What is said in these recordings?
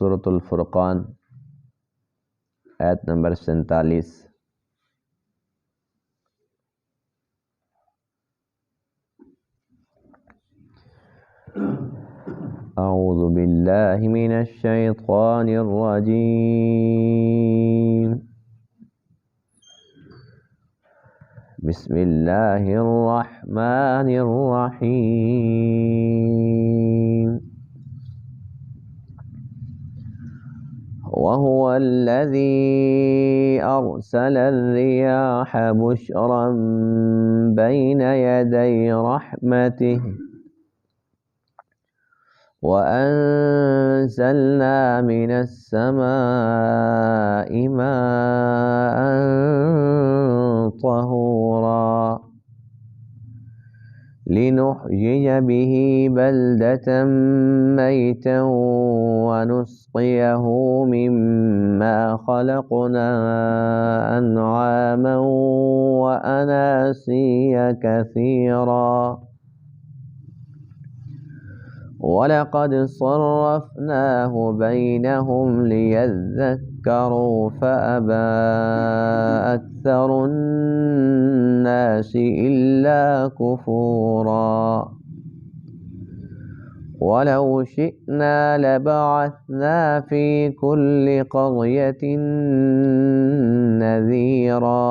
سورۃ الفرقان آیت نمبر 47۔ اعوذ باللہ من الشیطان الرجیم، بسم اللہ الرحمن الرحیم۔ وهو الذي أرسل الرياح بشرا بين يدي رحمته وأنزلنا من السماء ماء طهورا لنحيي به بلدة ميتا ونسقيه مما خلقنا أنعاما وأناسيا كثيرا وَلَقَدْ صَرَّفْنَاهُ بَيْنَهُمْ لِيَذَّكَّرُوا فَأَبَى أَكْثَرُ النَّاسِ إِلَّا كُفُورًا وَلَوْ شِئْنَا لَبَعَثْنَا فِي كُلِّ قَرْيَةٍ نَذِيرًا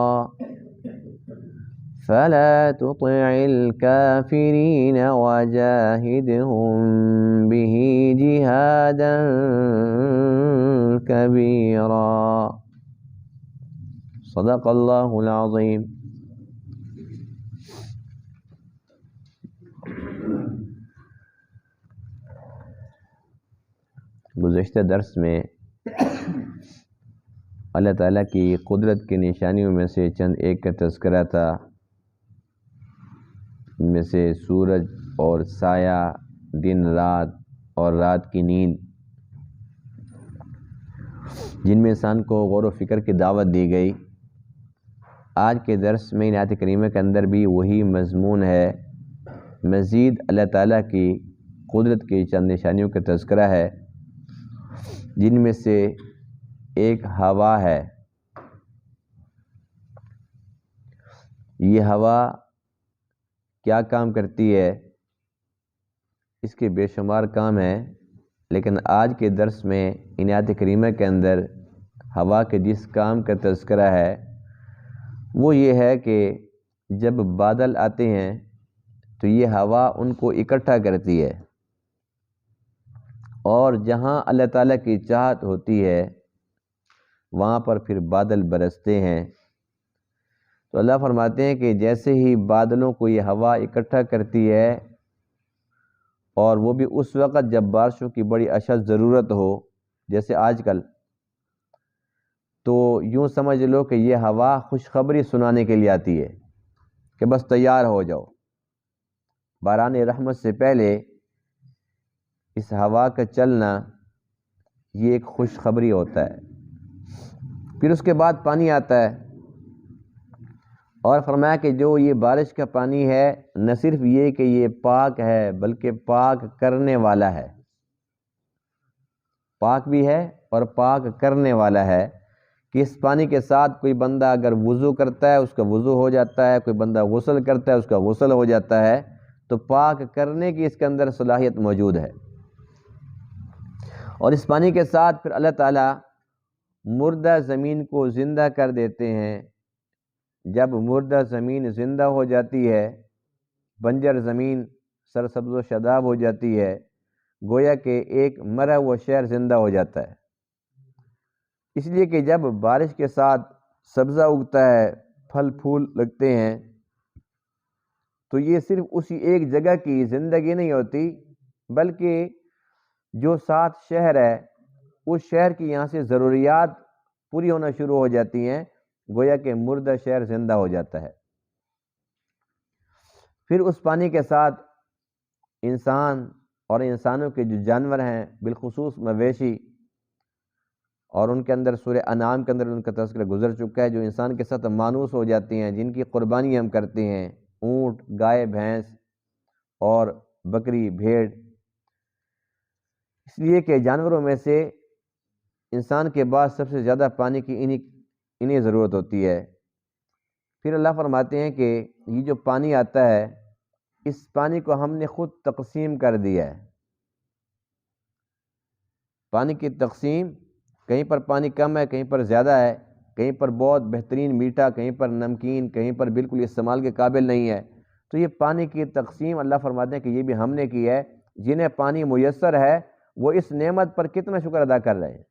فلا تطع الكافرين وجاهدهم به جهادا كبيرا۔ صدق اللہ العظیم۔ گزشتہ درس میں اللہ تعالیٰ کی قدرت کی نشانیوں میں سے چند ایک کا تذکرہ تھا، ان میں سے سورج اور سایہ، دن رات اور رات کی نیند، جن میں انسان کو غور و فکر کی دعوت دی گئی۔ آج کے درس میں آیت کریمہ کے اندر بھی وہی مضمون ہے، مزید اللہ تعالیٰ کی قدرت کی چند نشانیوں کا تذکرہ ہے، جن میں سے ایک ہوا ہے۔ یہ ہوا کیا کام کرتی ہے، اس کے بے شمار کام ہیں، لیکن آج کے درس میں ان آیت کریمہ کے اندر ہوا کے جس کام کا تذکرہ ہے وہ یہ ہے کہ جب بادل آتے ہیں تو یہ ہوا ان کو اکٹھا کرتی ہے، اور جہاں اللہ تعالیٰ کی چاہت ہوتی ہے وہاں پر پھر بادل برستے ہیں۔ تو اللہ فرماتے ہیں کہ جیسے ہی بادلوں کو یہ ہوا اکٹھا کرتی ہے، اور وہ بھی اس وقت جب بارشوں کی بڑی اشد ضرورت ہو جیسے آج کل، تو یوں سمجھ لو کہ یہ ہوا خوشخبری سنانے کے لیے آتی ہے کہ بس تیار ہو جاؤ۔ باران رحمت سے پہلے اس ہوا کا چلنا یہ ایک خوشخبری ہوتا ہے۔ پھر اس کے بعد پانی آتا ہے، اور فرمایا کہ جو یہ بارش کا پانی ہے نہ صرف یہ کہ یہ پاک ہے بلکہ پاک کرنے والا ہے، پاک بھی ہے اور پاک کرنے والا ہے، کہ اس پانی کے ساتھ کوئی بندہ اگر وضو کرتا ہے اس کا وضو ہو جاتا ہے، کوئی بندہ غسل کرتا ہے اس کا غسل ہو جاتا ہے، تو پاک کرنے کی اس کے اندر صلاحیت موجود ہے۔ اور اس پانی کے ساتھ پھر اللہ تعالیٰ مردہ زمین کو زندہ کر دیتے ہیں۔ جب مردہ زمین زندہ ہو جاتی ہے، بنجر زمین سرسبز و شاداب ہو جاتی ہے، گویا کہ ایک مرا ہوا شہر زندہ ہو جاتا ہے۔ اس لیے کہ جب بارش کے ساتھ سبزہ اگتا ہے، پھل پھول لگتے ہیں، تو یہ صرف اسی ایک جگہ کی زندگی نہیں ہوتی، بلکہ جو ساتھ شہر ہے اس شہر کی یہاں سے ضروریات پوری ہونا شروع ہو جاتی ہیں، گویا کہ مردہ شہر زندہ ہو جاتا ہے۔ پھر اس پانی کے ساتھ انسان اور انسانوں کے جو جانور ہیں، بالخصوص مویشی، اور ان کے اندر سورہ انعام کے اندر ان کا تذکرہ گزر چکا ہے، جو انسان کے ساتھ مانوس ہو جاتی ہیں، جن کی قربانی ہم کرتے ہیں، اونٹ، گائے، بھینس اور بکری، بھیڑ۔ اس لیے کہ جانوروں میں سے انسان کے بعد سب سے زیادہ پانی کی انہیں ضرورت ہوتی ہے۔ پھر اللہ فرماتے ہیں کہ یہ جو پانی آتا ہے اس پانی کو ہم نے خود تقسیم کر دیا ہے۔ پانی کی تقسیم، کہیں پر پانی کم ہے، کہیں پر زیادہ ہے، کہیں پر بہت بہترین میٹھا، کہیں پر نمکین، کہیں پر بالکل استعمال کے قابل نہیں ہے۔ تو یہ پانی کی تقسیم اللہ فرماتے ہیں کہ یہ بھی ہم نے کی ہے۔ جنہیں پانی میسر ہے وہ اس نعمت پر کتنا شکر ادا کر رہے ہیں۔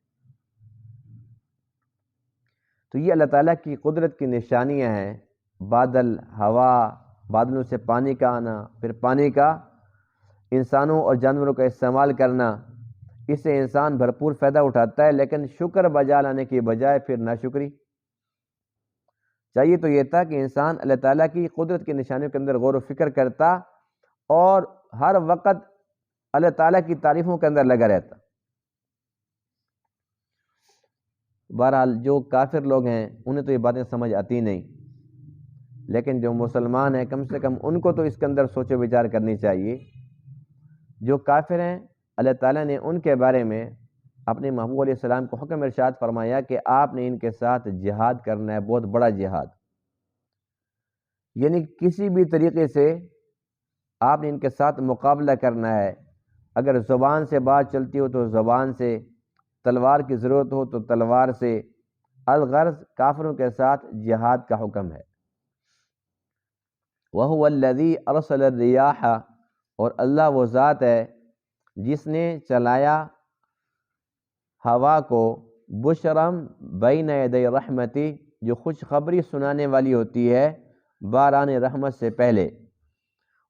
تو یہ اللہ تعالیٰ کی قدرت کی نشانیاں ہیں، بادل، ہوا، بادلوں سے پانی کا آنا، پھر پانی کا انسانوں اور جانوروں کا استعمال کرنا، اس سے انسان بھرپور فائدہ اٹھاتا ہے، لیکن شکر بجا لانے کی بجائے پھر ناشکری۔ چاہیے تو یہ تھا کہ انسان اللہ تعالیٰ کی قدرت کی نشانیوں کے اندر غور و فکر کرتا اور ہر وقت اللہ تعالیٰ کی تعریفوں کے اندر لگا رہتا۔ بہرحال جو کافر لوگ ہیں انہیں تو یہ باتیں سمجھ آتی نہیں، لیکن جو مسلمان ہیں کم سے کم ان کو تو اس کے اندر سوچ و وچار کرنی چاہیے۔ جو کافر ہیں اللہ تعالیٰ نے ان کے بارے میں اپنے محبوب علیہ السلام کو حکم ارشاد فرمایا کہ آپ نے ان کے ساتھ جہاد کرنا ہے، بہت بڑا جہاد، یعنی کسی بھی طریقے سے آپ نے ان کے ساتھ مقابلہ کرنا ہے۔ اگر زبان سے بات چلتی ہو تو زبان سے، تلوار کی ضرورت ہو تو تلوار سے، الغرض کافروں کے ساتھ جہاد کا حکم ہے۔ وَهُوَ الَّذِي أَرْسَلَ الرِّيَاحَ، اور اللہ وہ ذات ہے جس نے چلایا ہوا کو، بشرم بین یدی رحمتی، جو خوشخبری سنانے والی ہوتی ہے باران رحمت سے پہلے۔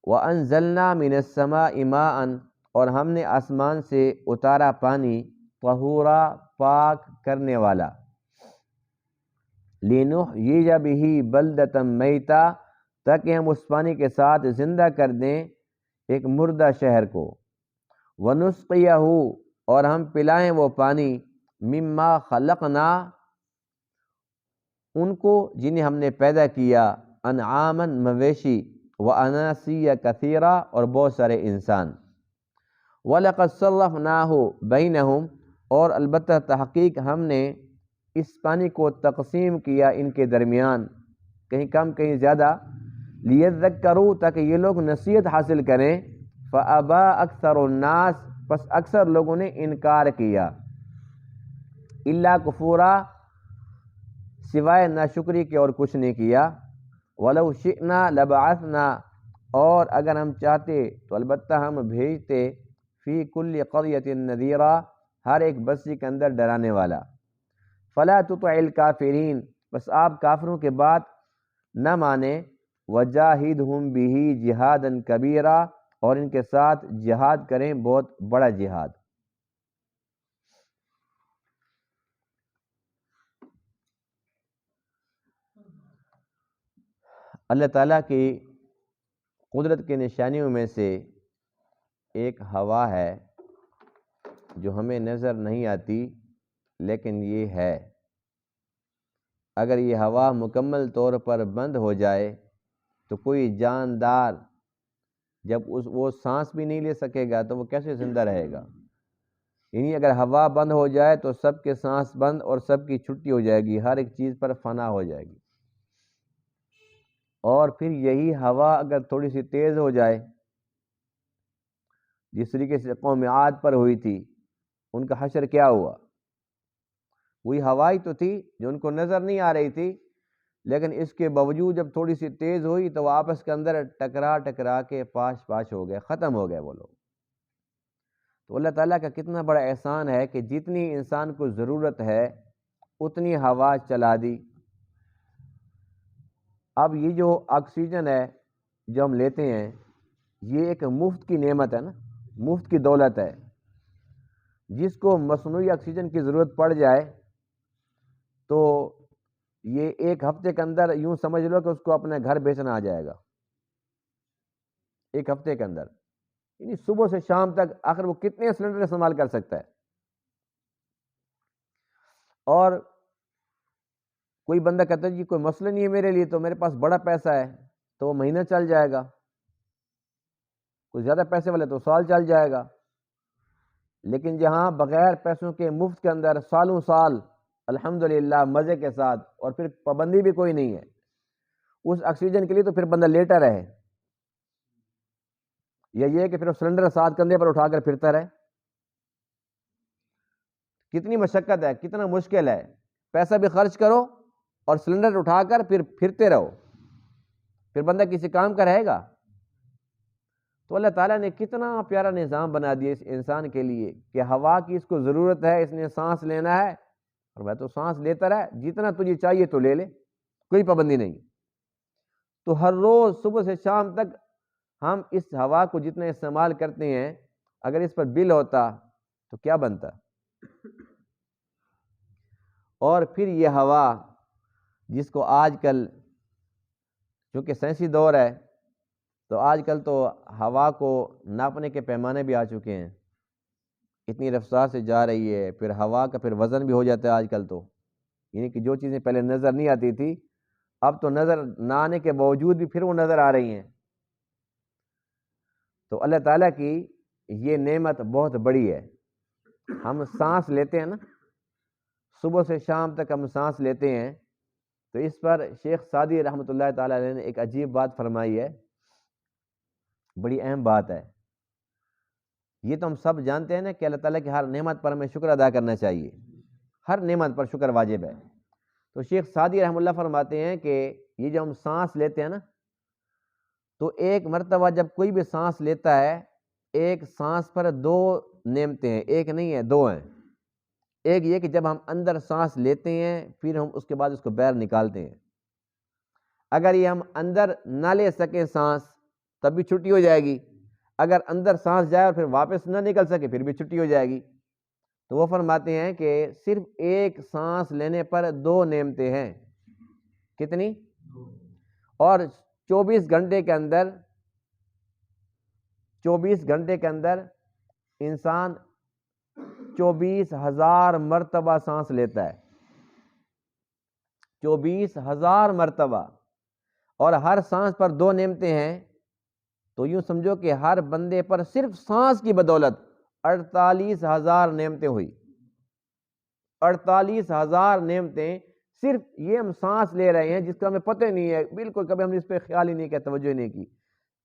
وَأَنزَلْنَا مِنَ السَّمَاءِ مَاءً، اور ہم نے آسمان سے اتارا پانی، طہورا، پاک کرنے والا، لِنُحْيِيَ بِهِ بَلْدَةً مَيْتًا، تاکہ ہم اس پانی کے ساتھ زندہ کر دیں ایک مردہ شہر کو، وَنُسْقِيَهُ، اور ہم پلائیں وہ پانی، مما خلقنا، ان کو جنہیں ہم نے پیدا کیا، انعاما، مویشی، واناسیا کثیرا، اور بہت سارے انسان، وَلَقَدْ صَرَّفْنَاهُ بَيْنَهُمْ، اور البتہ تحقیق ہم نے اس پانی کو تقسیم کیا ان کے درمیان، کہیں کم کہیں زیادہ، لِيَذَّكَّرُوا، تاکہ یہ لوگ نصیحت حاصل کریں، فَأَبَى أَكْثَرُ النَّاسِ، پس اکثر لوگوں نے انکار کیا، الا کفورا، سوائے ناشکری کے اور کچھ نہیں کیا، وَلَوْ شِئْنَا لَبَعَثْنَا، اور اگر ہم چاہتے تو البتہ ہم بھیجتے، فی کل قریۃ نذیرا، ہر ایک بستی کے اندر ڈرانے والا، فلا تطع الکافرین، بس آپ کافروں کے بات نہ مانیں، وجاہدہم بہ جہادا کبیرا، اور ان کے ساتھ جہاد کریں، بہت بڑا جہاد۔ اللہ تعالیٰ کی قدرت کی نشانیوں میں سے ایک ہوا ہے جو ہمیں نظر نہیں آتی، لیکن یہ ہے، اگر یہ ہوا مکمل طور پر بند ہو جائے تو کوئی جاندار جب وہ سانس بھی نہیں لے سکے گا تو وہ کیسے زندہ رہے گا؟ یعنی اگر ہوا بند ہو جائے تو سب کے سانس بند اور سب کی چھٹی ہو جائے گی، ہر ایک چیز پر فنا ہو جائے گی۔ اور پھر یہی ہوا اگر تھوڑی سی تیز ہو جائے، جس طریقے سے قوم عاد پر ہوئی تھی، ان کا حشر کیا ہوا؟ وہی ہوا ہی تو تھی جو ان کو نظر نہیں آ رہی تھی، لیکن اس کے باوجود جب تھوڑی سی تیز ہوئی تو وہ آپس کے اندر ٹکرا کے پاش ہو گئے، ختم ہو گئے وہ لوگ۔ تو اللہ تعالیٰ کا کتنا بڑا احسان ہے کہ جتنی انسان کو ضرورت ہے اتنی ہوا چلا دی۔ اب یہ جو آکسیجن ہے جو ہم لیتے ہیں، یہ ایک مفت کی نعمت ہے نا، مفت کی دولت ہے۔ جس کو مصنوعی آکسیجن کی ضرورت پڑ جائے تو یہ ایک ہفتے کے اندر یوں سمجھ لو کہ اس کو اپنے گھر بیچنا آ جائے گا، ایک ہفتے کے اندر، یعنی صبح سے شام تک آخر وہ کتنے سلنڈر استعمال کر سکتا ہے؟ اور کوئی بندہ کہتا ہے جی کوئی مسئلہ نہیں ہے میرے لیے، تو میرے پاس بڑا پیسہ ہے تو وہ مہینہ چل جائے گا، کوئی زیادہ پیسے والے تو سال چل جائے گا۔ لیکن جہاں بغیر پیسوں کے مفت کے اندر سالوں سال الحمدللہ مزے کے ساتھ، اور پھر پابندی بھی کوئی نہیں ہے اس آکسیجن کے لیے، تو پھر بندہ لیٹا رہے، یا یہ کہ پھر سلنڈر ساتھ کندھے پر اٹھا کر پھرتا رہے. کتنی مشقت ہے، کتنا مشکل ہے. پیسہ بھی خرچ کرو اور سلنڈر اٹھا کر پھر پھرتے رہو، پھر بندہ کسی کام کا رہے گا؟ تو اللہ تعالیٰ نے کتنا پیارا نظام بنا دیا اس انسان کے لیے کہ ہوا کی اس کو ضرورت ہے، اس نے سانس لینا ہے، اور میں تو سانس لیتا رہا، جتنا تجھے چاہیے تو لے لے، کوئی پابندی نہیں. تو ہر روز صبح سے شام تک ہم اس ہوا کو جتنا استعمال کرتے ہیں، اگر اس پر بل ہوتا تو کیا بنتا. اور پھر یہ ہوا جس کو آج کل چونکہ سائنسی دور ہے، تو آج کل تو ہوا کو ناپنے کے پیمانے بھی آ چکے ہیں، اتنی رفتار سے جا رہی ہے. پھر ہوا کا پھر وزن بھی ہو جاتا ہے آج کل تو، یعنی کہ جو چیزیں پہلے نظر نہیں آتی تھی اب تو نظر نہ آنے کے باوجود بھی پھر وہ نظر آ رہی ہیں. تو اللہ تعالیٰ کی یہ نعمت بہت بڑی ہے. ہم سانس لیتے ہیں نا، صبح سے شام تک ہم سانس لیتے ہیں، تو اس پر شیخ سعدی رحمۃ اللہ تعالیٰ علیہ نے ایک عجیب بات فرمائی ہے، بڑی اہم بات ہے. یہ تو ہم سب جانتے ہیں نا کہ اللہ تعالیٰ کی ہر نعمت پر ہمیں شکر ادا کرنا چاہیے، ہر نعمت پر شکر واجب ہے. تو شیخ سعدی رحمۃ اللہ فرماتے ہیں کہ یہ جو ہم سانس لیتے ہیں نا، تو ایک مرتبہ جب کوئی بھی سانس لیتا ہے، ایک سانس پر دو نعمتیں ہیں، ایک نہیں ہے، دو ہیں. ایک یہ کہ جب ہم اندر سانس لیتے ہیں پھر ہم اس کے بعد اس کو باہر نکالتے ہیں. اگر یہ ہم اندر نہ لے سکیں سانس تب بھی چھٹی ہو جائے گی، اگر اندر سانس جائے اور پھر واپس نہ نکل سکے پھر بھی چھٹی ہو جائے گی. تو وہ فرماتے ہیں کہ صرف ایک سانس لینے پر دو نعمتیں ہیں. کتنی؟ اور 24 گھنٹے کے اندر انسان 24,000 مرتبہ سانس لیتا ہے، 24,000 مرتبہ. اور ہر سانس پر دو نعمتیں ہیں، تو یوں سمجھو کہ ہر بندے پر صرف سانس کی بدولت 48,000 نعمتیں ہوئی. 48,000 نعمتیں صرف یہ ہم سانس لے رہے ہیں، جس کا ہمیں پتہ نہیں ہے، بالکل کبھی ہم نے اس پہ خیال ہی نہیں کیا، توجہ نہیں کی،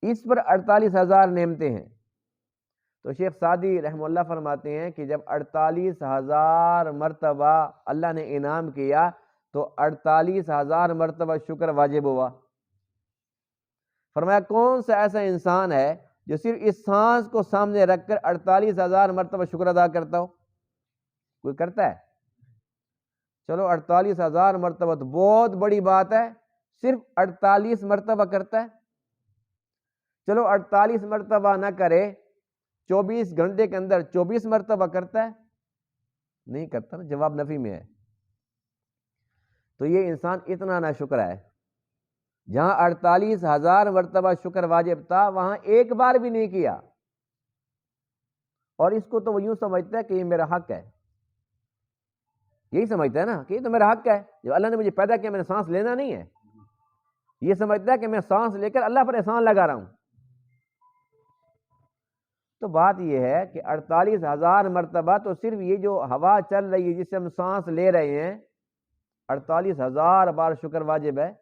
اس پر 48,000 نعمتیں ہیں. تو شیخ سعدی رحمہ اللہ فرماتے ہیں کہ جب 48,000 مرتبہ اللہ نے انعام کیا تو 48,000 مرتبہ شکر واجب ہوا. فرمایا کون سا ایسا انسان ہے جو صرف اس سانس کو سامنے رکھ کر 48,000 مرتبہ شکر ادا کرتا ہو؟ کوئی کرتا ہے؟ چلو 48,000 مرتبہ تو بہت بڑی بات ہے، صرف 48 مرتبہ کرتا ہے. چلو 48 مرتبہ نہ کرے، 24 گھنٹے کے اندر 24 مرتبہ کرتا ہے؟ نہیں کرتا نا، جواب نفی میں ہے. تو یہ انسان اتنا نہ شکر ہے. جہاں 48,000 مرتبہ شکر واجب تھا وہاں ایک بار بھی نہیں کیا، اور اس کو تو وہ یوں سمجھتا ہے کہ یہ میرا حق ہے. یہی سمجھتا ہے نا کہ یہ تو میرا حق ہے، جب اللہ نے مجھے پیدا کیا میں نے سانس لینا نہیں ہے. یہ سمجھتا ہے کہ میں سانس لے کر اللہ پر احسان لگا رہا ہوں. تو بات یہ ہے کہ 48,000 مرتبہ تو صرف یہ جو ہوا چل رہی ہے جس سے ہم سانس لے رہے ہیں، 48,000 بار شکر واجب ہے.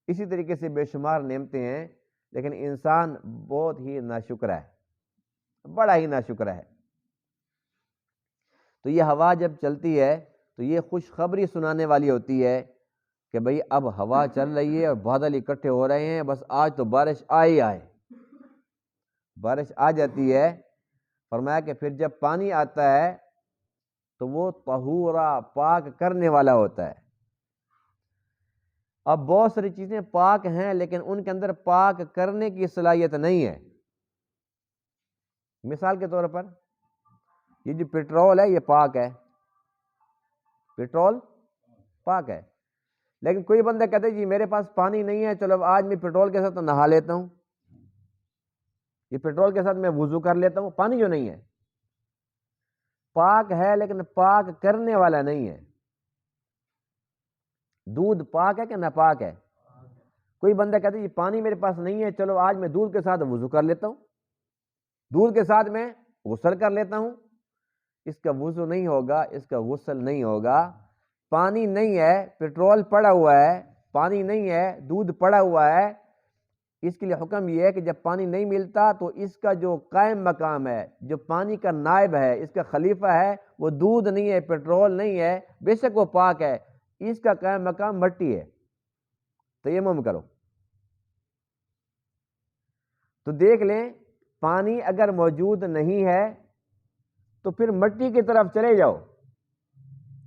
اسی طریقے سے بے شمار نعمتیں ہیں، لیکن انسان بہت ہی ناشکر ہے، بڑا ہی ناشکر ہے. تو یہ ہوا جب چلتی ہے تو یہ خوشخبری سنانے والی ہوتی ہے کہ بھئی اب ہوا چل رہی ہے اور بادل اکٹھے ہو رہے ہیں، بس آج تو بارش آئی آئے. بارش آ جاتی ہے. فرمایا کہ پھر جب پانی آتا ہے تو وہ طہورا، پاک کرنے والا ہوتا ہے. اب بہت ساری چیزیں پاک ہیں لیکن ان کے اندر پاک کرنے کی صلاحیت نہیں ہے. مثال کے طور پر یہ جو پیٹرول ہے یہ پاک ہے، پیٹرول پاک ہے، لیکن کوئی بندہ کہتا ہے جی میرے پاس پانی نہیں ہے، چلو آج میں پیٹرول کے ساتھ نہا لیتا ہوں، یہ پیٹرول کے ساتھ میں وضو کر لیتا ہوں. پانی جو نہیں ہے، پاک ہے لیکن پاک کرنے والا نہیں ہے. دودھ پاک ہے کہ ناپاک ہے؟ کوئی بندہ کہتا ہے جی پانی میرے پاس نہیں ہے، چلو آج میں دودھ کے ساتھ وضو کر لیتا ہوں، دودھ کے ساتھ میں غسل کر لیتا ہوں، اس کا وضو نہیں ہوگا، اس کا غسل نہیں ہوگا۔ پانی نہیں ہے، پیٹرول پڑا ہوا ہے، پانی نہیں ہے، دودھ پڑا ہوا ہے، اس کے لیے حکم یہ ہے کہ جب پانی نہیں ملتا تو اس کا جو قائم مقام ہے، جو پانی کا نائب ہے، اس کا خلیفہ ہے، وہ دودھ نہیں ہے، پیٹرول نہیں ہے، بے شک وہ پاک ہے، اس کا قائم مقام مٹی ہے، تیمم کرو۔ تو دیکھ لیں، پانی اگر موجود نہیں ہے تو پھر مٹی کی طرف چلے جاؤ،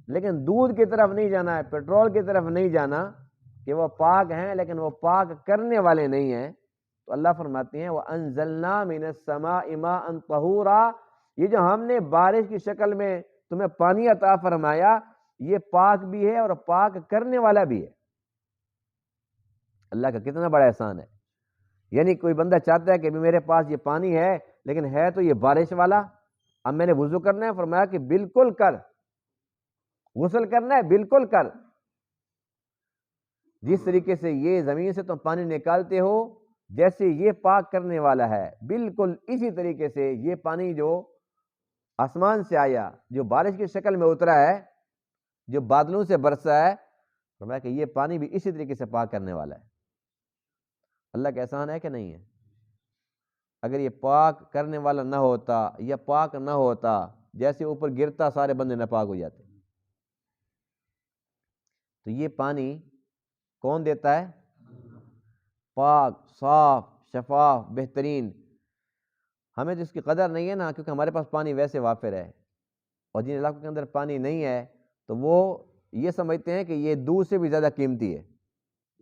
لیکن دودھ کی طرف نہیں جانا ہے، پیٹرول کی طرف نہیں جانا کہ وہ پاک ہیں لیکن وہ پاک کرنے والے نہیں ہیں۔ تو اللہ فرماتے ہیں وَأَنزَلْنَا مِنَ السَّمَاءِ مَاءً طَهُورًا، یہ جو ہم نے بارش کی شکل میں تمہیں پانی عطا فرمایا، یہ پاک بھی ہے اور پاک کرنے والا بھی ہے۔ اللہ کا کتنا بڑا احسان ہے۔ یعنی کوئی بندہ چاہتا ہے کہ میرے پاس یہ پانی ہے لیکن ہے تو یہ بارش والا، اب میں نے وضو کرنا ہے، فرمایا کہ بالکل کر، غسل کرنا ہے بالکل کر۔ جس طریقے سے یہ زمین سے تم پانی نکالتے ہو، جیسے یہ پاک کرنے والا ہے، بالکل اسی طریقے سے یہ پانی جو آسمان سے آیا، جو بارش کی شکل میں اترا ہے، جو بادلوں سے برسا ہے، فرمایا کہ یہ پانی بھی اسی طریقے سے پاک کرنے والا ہے۔ اللہ کا احسان ہے کہ نہیں ہے؟ اگر یہ پاک کرنے والا نہ ہوتا یا پاک نہ ہوتا، جیسے اوپر گرتا سارے بندے ناپاک ہو جاتے۔ تو یہ پانی کون دیتا ہے؟ پاک، صاف، شفاف، بہترین۔ ہمیں تو اس کی قدر نہیں ہے نا، کیونکہ ہمارے پاس پانی ویسے وافر ہے، اور جن علاقوں کے اندر پانی نہیں ہے تو وہ یہ سمجھتے ہیں کہ یہ دودھ سے بھی زیادہ قیمتی ہے۔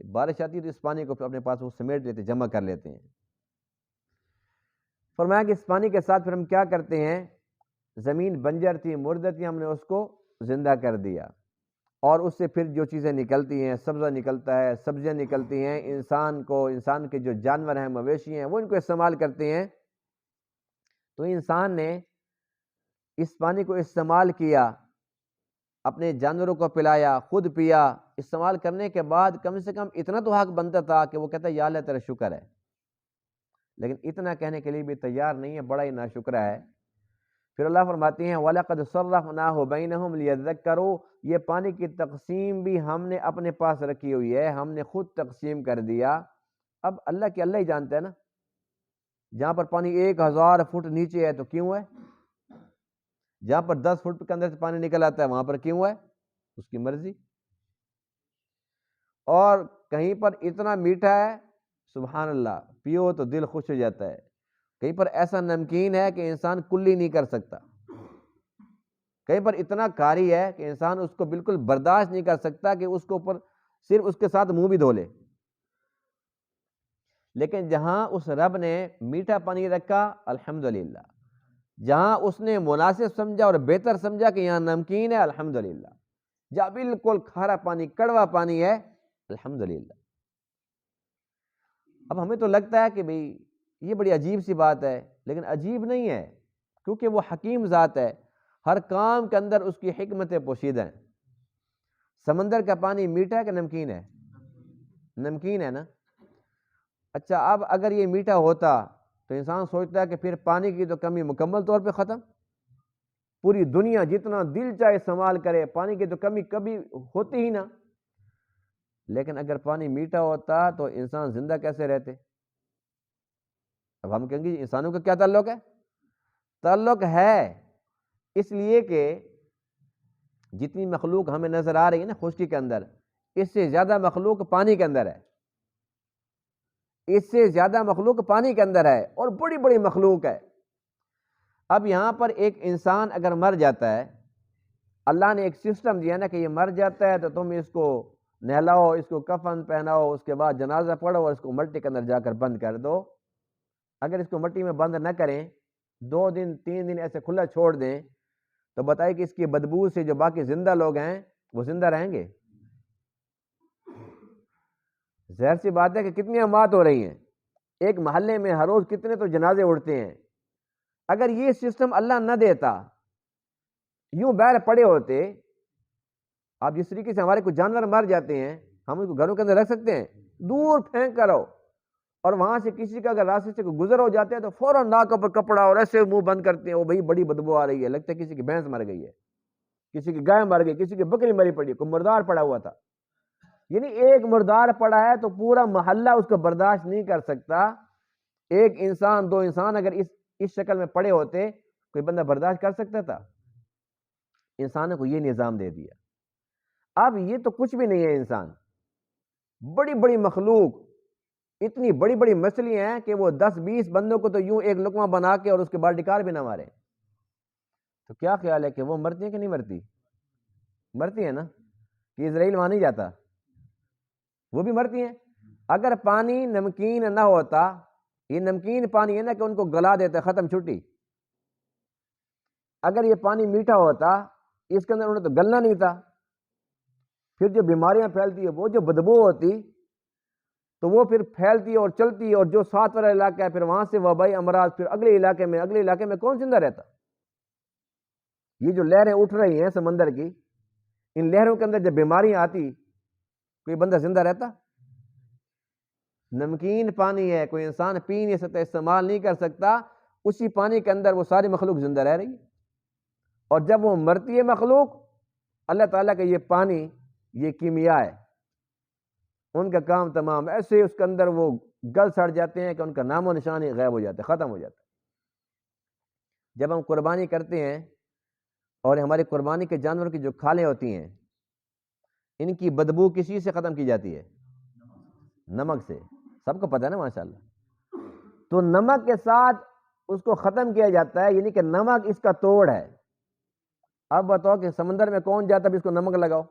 بارش آتی ہے تو اس پانی کو اپنے پاس وہ سمیٹ لیتے، جمع کر لیتے ہیں۔ فرمایا کہ اس پانی کے ساتھ پھر ہم کیا کرتے ہیں، زمین بنجر تھی، مردہ تھی، ہم نے اس کو زندہ کر دیا، اور اس سے پھر جو چیزیں نکلتی ہیں، سبزہ نکلتا ہے، سبزیاں نکلتی ہیں، انسان کے جو جانور ہیں، مویشی ہیں، وہ ان کو استعمال کرتے ہیں۔ تو انسان نے اس پانی کو استعمال کیا، اپنے جانوروں کو پلایا، خود پیا۔ استعمال کرنے کے بعد کم سے کم اتنا تو حق بنتا تھا کہ وہ کہتا ہے یا اللہ تیرا شکر ہے، لیکن اتنا کہنے کے لیے بھی تیار نہیں ہے، بڑا ہی ناشکرا ہے۔ پھر اللہ فرماتے ہیں وَلَقَدْ صَرَّفْنَاهُ بَيْنَهُمْ لِيَذَّكَّرُوا، یہ پانی کی تقسیم بھی ہم نے اپنے پاس رکھی ہوئی ہے، ہم نے خود تقسیم کر دیا۔ اب اللہ ہی جانتا ہے نا، جہاں پر پانی 1000 فٹ نیچے ہے تو کیوں ہے، جہاں پر 10 فٹ کے اندر سے پانی نکل آتا ہے وہاں پر کیوں ہے، اس کی مرضی۔ اور کہیں پر اتنا میٹھا ہے، سبحان اللہ، پیو تو دل خوش ہو جاتا ہے، کہیں پر ایسا نمکین ہے کہ انسان کلی نہیں کر سکتا، کہیں پر اتنا کاری ہے کہ انسان اس کو بالکل برداشت نہیں کر سکتا کہ اس کے اوپر صرف اس کے ساتھ منہ بھی دھو لے۔ لیکن جہاں اس رب نے میٹھا پانی رکھا، الحمدللہ، جہاں اس نے مناسب سمجھا اور بہتر سمجھا کہ یہاں نمکین ہے، الحمدللہ، جہاں بالکل کھارا پانی، کڑوا پانی ہے، الحمدللہ۔ اب ہمیں تو لگتا ہے کہ بھئی یہ بڑی عجیب سی بات ہے، لیکن عجیب نہیں ہے، کیونکہ وہ حکیم ذات ہے، ہر کام کے اندر اس کی حکمتیں پوشیدہ ہیں۔ سمندر کا پانی میٹھا ہے کہ نمکین ہے؟ نمکین ہے نا۔ اچھا، اب اگر یہ میٹھا ہوتا تو انسان سوچتا ہے کہ پھر پانی کی تو کمی مکمل طور پہ ختم، پوری دنیا جتنا دل چاہے استعمال کرے، پانی کی تو کمی کبھی ہوتی ہی نہ۔ لیکن اگر پانی میٹھا ہوتا تو انسان زندہ کیسے رہتے؟ اب ہم کہیں گے انسانوں کا کیا تعلق ہے؟ تعلق ہے، اس لیے کہ جتنی مخلوق ہمیں نظر آ رہی ہے نا خشکی کے اندر، اس سے زیادہ مخلوق پانی کے اندر ہے، اس سے زیادہ مخلوق پانی کے اندر ہے، اور بڑی بڑی مخلوق ہے۔ اب یہاں پر ایک انسان اگر مر جاتا ہے، اللہ نے ایک سسٹم دیا نا کہ یہ مر جاتا ہے تو تم اس کو نہلاؤ، اس کو کفن پہناؤ، اس کے بعد جنازہ پڑھو اور اس کو مٹی کے اندر جا کر بند کر دو۔ اگر اس کو مٹی میں بند نہ کریں، 2 دن 3 دن ایسے کھلا چھوڑ دیں، تو بتائیں کہ اس کی بدبو سے جو باقی زندہ لوگ ہیں وہ زندہ رہیں گے؟ ظاہر سی بات ہے کہ کتنی اموات ہو رہی ہیں، ایک محلے میں ہر روز کتنے تو جنازے اڑتے ہیں۔ اگر یہ سسٹم اللہ نہ دیتا، یوں باہر پڑے ہوتے، آپ جس طریقے سے ہمارے کچھ جانور مر جاتے ہیں، ہم ان کو گھروں کے اندر رکھ سکتے ہیں؟ دور پھینک کر آؤ، اور وہاں سے کسی کا اگر راستے سے کوئی گزر ہو جاتے ہیں تو فوراً ناک پر کپڑا اور ایسے منہ بند کرتے ہیں، وہ بھائی بڑی بدبو آ رہی ہے، لگتا ہے کسی کی بھینس مر گئی ہے، کسی کی گائے مر گئی، کسی کی بکری مری پڑی، کوئی مردار پڑا ہوا تھا. یعنی ایک مردار پڑا ہے تو پورا محلہ اس کو برداشت نہیں کر سکتا. ایک انسان، دو انسان اگر اس شکل میں پڑے ہوتے، کوئی بندہ برداشت کر سکتا تھا؟ انسانوں کو یہ نظام دے دیا. اب یہ تو کچھ بھی نہیں ہے، انسان بڑی بڑی مخلوق، اتنی بڑی بڑی مچھلیاں ہیں کہ وہ 10-20 بندوں کو تو یوں ایک لقمہ بنا کے اور اس کے بعد ڈکار بھی نہ مارے. تو کیا خیال ہے کہ وہ مرتی ہیں کہ نہیں مرتی؟ مرتی ہیں نا. کہ اسرائیل وہاں نہیں جاتا؟ وہ بھی مرتی ہیں. اگر پانی نمکین نہ ہوتا، یہ نمکین پانی ہے نا کہ ان کو گلا دیتا، ختم چھٹی. اگر یہ پانی میٹھا ہوتا، اس کے اندر انہیں تو گلنا نہیں تھا. پھر جو بیماریاں پھیلتی ہے، وہ جو بدبو ہوتی تو وہ پھر پھیلتی اور چلتی، اور جو ساتھ والا علاقہ ہے پھر وہاں سے وبائی امراض، پھر اگلے علاقے میں کون زندہ رہتا؟ یہ جو لہریں اٹھ رہی ہیں سمندر کی، ان لہروں کے اندر جب بیماریاں آتی، کوئی بندہ زندہ رہتا؟ نمکین پانی ہے، کوئی انسان پی نہیں سکتا، استعمال نہیں کر سکتا، اسی پانی کے اندر وہ ساری مخلوق زندہ رہ رہی ہے. اور جب وہ مرتی ہے مخلوق، اللہ تعالیٰ کا یہ پانی، یہ کیمیا ہے، ان کا کام تمام. ایسے اس کے اندر وہ گل سڑ جاتے ہیں کہ ان کا نام و نشان ہی غائب ہو جاتا ہے، ختم ہو جاتا ہے. جب ہم قربانی کرتے ہیں اور ہماری قربانی کے جانور کی جو کھالیں ہوتی ہیں، ان کی بدبو کسی سے ختم کی جاتی ہے؟ نمک سے. سب کو پتہ ہے نا ماشاءاللہ. تو نمک کے ساتھ اس کو ختم کیا جاتا ہے، یعنی کہ نمک اس کا توڑ ہے. اب بتاؤ کہ سمندر میں کون جاتا ہے اس کو نمک لگاؤ؟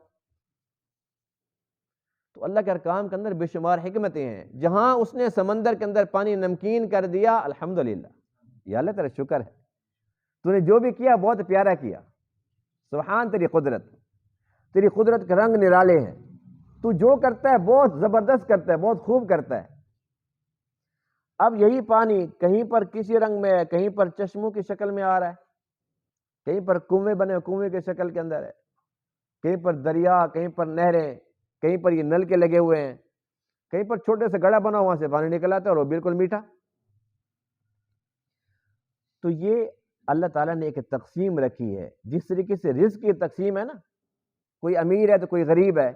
تو اللہ کے احکام کے اندر بے شمار حکمتیں ہیں. جہاں اس نے سمندر کے اندر پانی نمکین کر دیا، الحمدللہ، یا اللہ تیرا شکر ہے، تو نے جو بھی کیا بہت پیارا کیا. سبحان تیری قدرت، تیری قدرت کے رنگ نرالے ہیں. تو جو کرتا ہے بہت زبردست کرتا ہے، بہت خوب کرتا ہے. اب یہی پانی کہیں پر کسی رنگ میں ہے، کہیں پر چشموں کی شکل میں آ رہا ہے، کہیں پر کنویں بنے کنویں کی شکل کے اندر ہے، کہیں پر دریا، کہیں پر نہریں، کہیں پر یہ نل کے لگے ہوئے ہیں، کہیں پر چھوٹے سے گڑھا بنا، وہاں سے پانی نکل آتا ہے اور وہ بالکل میٹھا. تو یہ اللہ تعالیٰ نے ایک تقسیم رکھی ہے. جس طریقے سے رزق کی تقسیم ہے نا، کوئی امیر ہے تو کوئی غریب ہے،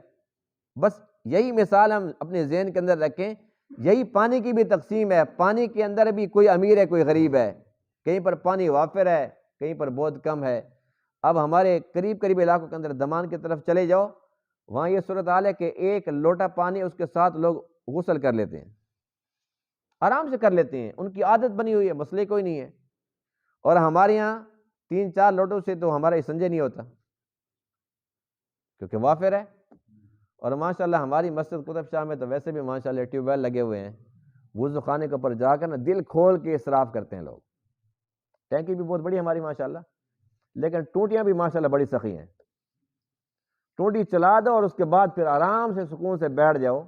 بس یہی مثال ہم اپنے ذہن کے اندر رکھیں. یہی پانی کی بھی تقسیم ہے. پانی کے اندر بھی کوئی امیر ہے، کوئی غریب ہے. کہیں پر پانی وافر ہے، کہیں پر بہت کم ہے. اب ہمارے قریب علاقوں کے اندر دمان کی طرف چلے جاؤ، وہاں یہ صورتحال ہے کہ ایک لوٹا پانی، اس کے ساتھ لوگ غسل کر لیتے ہیں، آرام سے کر لیتے ہیں، ان کی عادت بنی ہوئی ہے، مسئلے کوئی نہیں ہے. اور ہمارے یہاں 3-4 لوٹوں سے تو ہمارا سنجے نہیں ہوتا، کیونکہ وافر ہے. اور ماشاءاللہ ہماری مسجد قطب شاہ میں تو ویسے بھی ماشاءاللہ ٹیوب ویل لگے ہوئے ہیں. وضو خانے کے اوپر جا کر نا دل کھول کے اصراف کرتے ہیں لوگ. ٹینکی بھی بہت بڑی ہماری ماشاءاللہ، لیکن ٹوٹیاں بھی ماشاءاللہ بڑی سخی ہیں. ٹوٹی چلا دو اور اس کے بعد پھر آرام سے سکون سے بیٹھ جاؤ.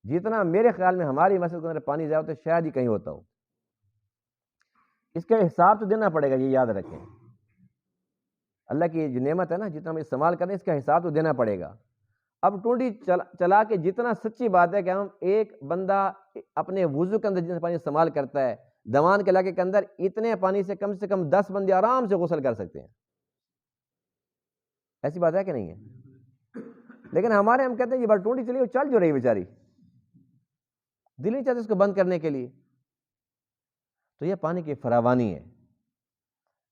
جتنا میرے خیال میں ہماری مسجد کے اندر پانی ضائع ہوتا ہے شاید ہی کہیں ہوتا ہو. اس کا حساب تو دینا پڑے گا، یہ یاد رکھیں. اللہ کی جو نعمت ہے نا، جتنا ہم استعمال کریں اس کا حساب تو دینا پڑے گا. اب ٹوٹی چلا کے جتنا سچی بات ہے کہ ہم ایک بندہ اپنے وضو کے اندر جتنا پانی استعمال کرتا ہے، دوان کے علاقے کے اندر اتنے پانی سے کم 10 بندے آرام سے غسل کر سکتے ہیں. ایسی بات ہے کہ نہیں ہے؟ لیکن ہمارے ہم کہتے ہیں یہ بار ٹوٹی چلی، وہ چل جو رہی بیچاری، دل نہیں چاہتے اس کو بند کرنے کے لیے. تو یہ پانی کی فراوانی ہے.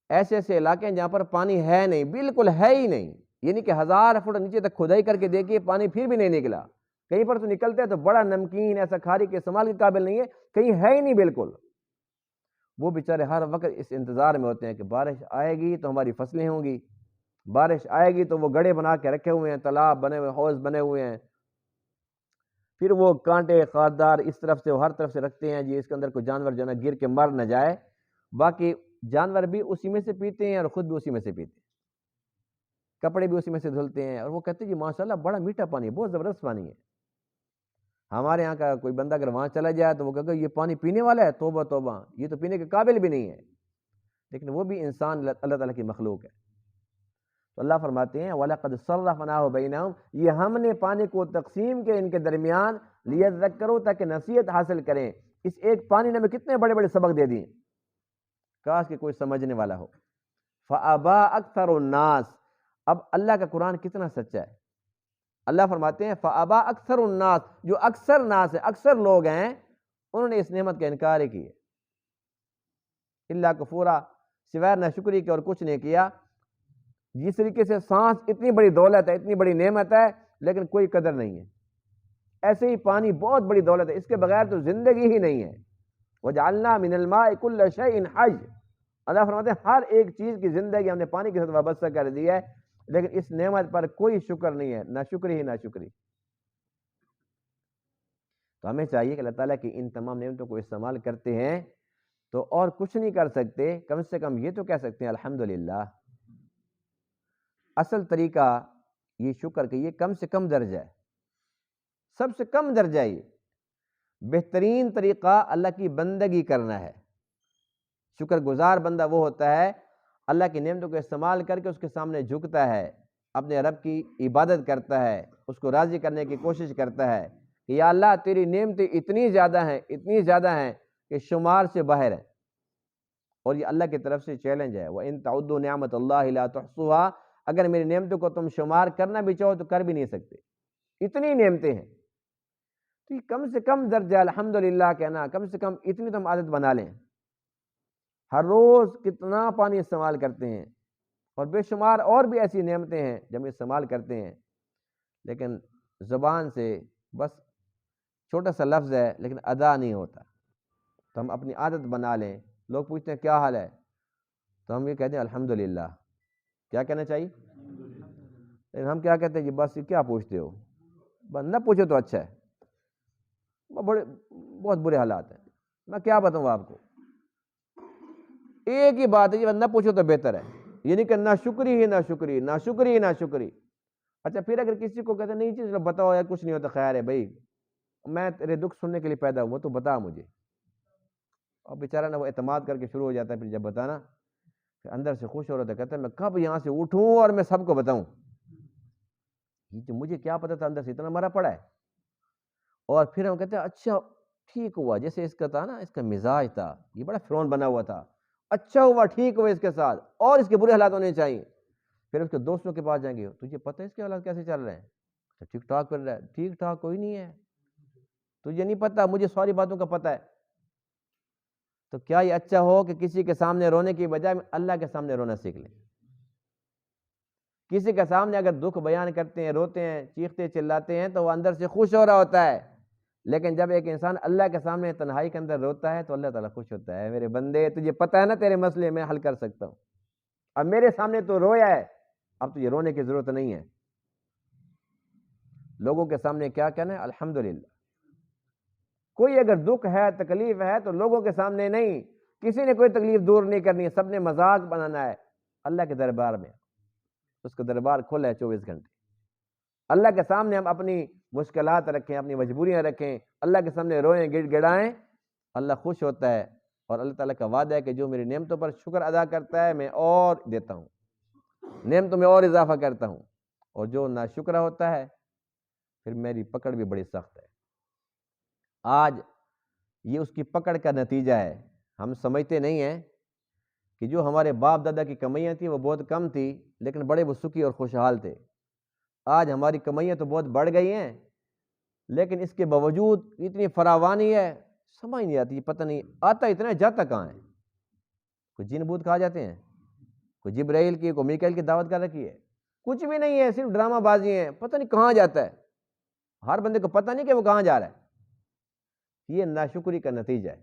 ایسے ایسے علاقے ہیں جہاں پر پانی ہے نہیں، بالکل ہے ہی نہیں، یعنی کہ 1000 فٹ نیچے تک کھدائی کر کے دیکھیے پانی پھر بھی نہیں نکلا. کہیں پر تو نکلتے ہیں تو بڑا نمکین، ایسا کھاری کے استعمال کے قابل نہیں ہے، کہیں ہے ہی نہیں بالکل. وہ بیچارے ہر وقت اس انتظار میں ہوتے ہیں کہ بارش آئے گی تو ہماری فصلیں ہوں گی، بارش آئے گی تو وہ گڑھے بنا کے رکھے ہوئے ہیں، تالاب بنے ہوئے، حوض بنے ہوئے ہیں. پھر وہ کانٹے خاردار اس طرف سے ہر طرف سے رکھتے ہیں جی اس کے اندر کوئی جانور جو ہے نا گر کے مر نہ جائے. باقی جانور بھی اسی میں سے پیتے ہیں اور خود بھی اسی میں سے پیتے ہیں، کپڑے بھی اسی میں سے دھلتے ہیں. اور وہ کہتے ہیں جی ماشاءاللہ بڑا میٹھا پانی ہے، بہت زبردست پانی ہے. ہمارے یہاں کا کوئی بندہ اگر وہاں چلا جائے تو وہ کہتا ہے یہ پانی پینے والا ہے، توبہ توبہ، یہ تو پینے کے قابل بھی نہیں ہے. لیکن وہ بھی انسان اللہ تعالیٰ کی مخلوق ہے. تو اللہ فرماتے ہیں وَلَقَدْ صَرَّفْنَاهُ بَيْنَهُمْ، یہ ہم نے پانی کو تقسیم کے ان کے درمیان، لِيَذَّكَّرُوا، تاکہ نصیحت حاصل کریں. اس ایک پانی نے ہمیں کتنے بڑے بڑے سبق دے دیے، کاش کہ کوئی سمجھنے والا ہو۔ فَأَبَا أَكْثَرُ النَّاسِ، اب اللہ کا قرآن کتنا سچا ہے۔ اللہ فرماتے ہیں فَأَبَا أَكْثَرُ النَّاسِ، جو اکثر ناس ہے، اکثر لوگ ہیں، انہوں نے اس نعمت کا انکار ہی کیا، اللہ کفورا، سوائے ناشکری کے اور کچھ نہیں کیا۔ جس طریقے سے سانس اتنی بڑی دولت ہے، اتنی بڑی نعمت ہے، لیکن کوئی قدر نہیں ہے، ایسے ہی پانی بہت بڑی دولت ہے، اس کے بغیر تو زندگی ہی نہیں ہے۔ وَجَعَلْنَا مِنَ الْمَاءِ كُلَّ شَيْءٍ حَيٍّ، اللہ فرماتے ہیں ہر ایک چیز کی زندگی ہم نے پانی کے ساتھ وابستہ کر دی ہے، لیکن اس نعمت پر کوئی شکر نہیں ہے، نہ شکری ہی نہ شکری۔ تو ہمیں چاہیے کہ اللہ تعالیٰ کی ان تمام نعمتوں کو استعمال کرتے ہیں تو اور کچھ نہیں کر سکتے، کم سے کم یہ تو کہہ سکتے ہیں الحمدللہ۔ اصل طریقہ یہ شکر کہ یہ کم سے کم درجہ ہے، سب سے کم درجہ یہ بہترین طریقہ اللہ کی بندگی کرنا ہے۔ شکر گزار بندہ وہ ہوتا ہے اللہ کی نعمتوں کو استعمال کر کے اس کے سامنے جھکتا ہے، اپنے رب کی عبادت کرتا ہے، اس کو راضی کرنے کی کوشش کرتا ہے کہ یا اللہ تیری نعمتیں اتنی زیادہ ہیں کہ شمار سے باہر ہیں، اور یہ اللہ کی طرف سے چیلنج ہے، وَإِن تَعُدُّوا نِعْمَتَ اللَّهِ لَا تُحْصُوهَا، اگر میری نعمتوں کو تم شمار کرنا بھی چاہو تو کر بھی نہیں سکتے، اتنی نعمتیں ہیں۔ تو یہ کم سے کم درجہ الحمدللہ کہنا، کم سے کم اتنی تم عادت بنا لیں۔ ہر روز کتنا پانی استعمال کرتے ہیں، اور بے شمار اور بھی ایسی نعمتیں ہیں جب ہم استعمال کرتے ہیں، لیکن زبان سے بس چھوٹا سا لفظ ہے لیکن ادا نہیں ہوتا۔ تو ہم اپنی عادت بنا لیں، لوگ پوچھتے ہیں کیا حال ہے، تو ہم یہ کہتے ہیں الحمدللہ۔ کیا کہنا چاہیے؟ لیکن ہم کیا کہتے ہیں جی بس یہ کیا پوچھتے ہو، بس نہ پوچھو تو اچھا ہے، بہت برے حالات ہیں، میں کیا بتاؤں آپ کو، ایک ہی بات ہے جی نہ پوچھو تو بہتر ہے، یہ نہیں کہ نہ شکری ہی نہ شکری، نہ شکری ہی نہ شکری۔ اچھا پھر اگر کسی کو کہتے ہیں نہیں چیز بتاؤ یار کچھ نہیں ہوتا، خیر ہے بھائی میں تیرے دکھ سننے کے لیے پیدا ہوا تو بتا مجھے، اور بیچارہ نا وہ اعتماد کر کے شروع ہو جاتا ہے، پھر جب بتانا پھر اندر سے خوش ہو رہا تھا، کہتا ہے میں کب یہاں سے اٹھوں اور میں سب کو بتاؤں، یہ تو مجھے کیا پتا تھا، اندر سے اتنا مرا پڑا ہے۔ اور پھر ہم کہتے ہیں اچھا ٹھیک ہوا، جیسے اس کا تھا نا، اس کا مزاج تھا یہ بڑا فرعون بنا ہوا تھا، اچھا ہوا ٹھیک ہوا اس کے ساتھ، اور اس کے برے حالات ہونے چاہیے۔ پھر اس کے دوستوں کے پاس جائیں گے، تجھے پتہ ہے اس کے حالات کیسے چل رہے ہیں، ٹھیک ٹھاک کر رہا ہے، ٹھیک ٹھاک کوئی نہیں ہے، تجھے نہیں پتہ، مجھے ساری باتوں کا پتہ ہے۔ تو کیا یہ اچھا ہو کہ کسی کے سامنے رونے کی بجائے اللہ کے سامنے رونا سیکھ لیں؟ کسی کے سامنے اگر دکھ بیان کرتے ہیں، روتے ہیں، چیختے چلاتے ہیں تو وہ اندر سے خوش ہو رہا ہوتا ہے، لیکن جب ایک انسان اللہ کے سامنے تنہائی کے اندر روتا ہے تو اللہ تعالیٰ خوش ہوتا ہے، میرے بندے تجھے پتہ ہے نا تیرے مسئلے میں حل کر سکتا ہوں، اب میرے سامنے تو رویا ہے، اب تجھے رونے کی ضرورت نہیں ہے۔ لوگوں کے سامنے کیا کہنا ہے؟ الحمدللہ۔ کوئی اگر دکھ ہے، تکلیف ہے تو لوگوں کے سامنے نہیں، کسی نے کوئی تکلیف دور نہیں کرنی ہے، سب نے مذاق بنانا ہے، اللہ کے دربار میں، اس کا دربار کھلا ہے 24 گھنٹے۔ اللہ کے سامنے ہم اپنی مشکلات رکھیں، اپنی مجبوریاں رکھیں، اللہ کے سامنے روئیں، گڑ گڑائیں، اللہ خوش ہوتا ہے، اور اللہ تعالیٰ کا وعدہ ہے کہ جو میری نعمتوں پر شکر ادا کرتا ہے میں اور دیتا ہوں، نعمتوں میں اور اضافہ کرتا ہوں، اور جو ناشکرہ ہوتا ہے پھر میری پکڑ بھی بڑی سخت ہے۔ آج یہ اس کی پکڑ کا نتیجہ ہے، ہم سمجھتے نہیں ہیں کہ جو ہمارے باپ دادا کی کمائیاں تھیں وہ بہت کم تھی لیکن بڑے وہ سکھی اور خوشحال تھے۔ آج ہماری کمائیاں تو بہت بڑھ گئی ہیں لیکن اس کے باوجود اتنی فراوانی ہے، سمجھ نہیں آتی، پتہ نہیں آتا اتنا جاتا کہاں ہے۔ کوئی جن بوت کھا جاتے ہیں، کوئی جبرائیل کی، کوئی میکائیل کی دعوت کر رکھی ہے، کچھ بھی نہیں ہے، صرف ڈرامہ بازی ہیں، پتہ نہیں کہاں جاتا ہے، ہر بندے کو پتہ نہیں کہ وہ کہاں جا رہا ہے۔ یہ ناشکری کا نتیجہ ہے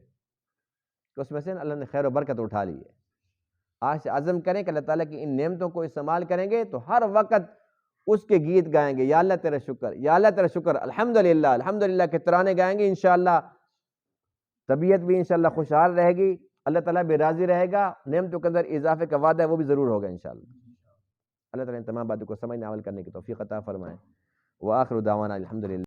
کہ اس میں سے اللہ نے خیر و برکت اٹھا لی ہے۔ آج سے عزم کریں کہ اللہ تعالیٰ کی ان نعمتوں کو استعمال کریں گے تو ہر وقت اس کے گیت گائیں گے، یا اللہ تیرا شکر، یا اللہ تیرا شکر، الحمدللہ الحمدللہ کے ترانے گائیں گے، انشاءاللہ طبیعت بھی انشاءاللہ خوشحال رہے گی، اللہ تعالیٰ بھی راضی رہے گا، نعمتوں کے اندر اضافے کا وعدہ ہے وہ بھی ضرور ہوگا انشاءاللہ۔ اللہ تعالیٰ ان تمام باتوں کو سمجھنے عمل کرنے کی توفیق عطا فرمائے۔ وآخر دعوانا الحمدللہ۔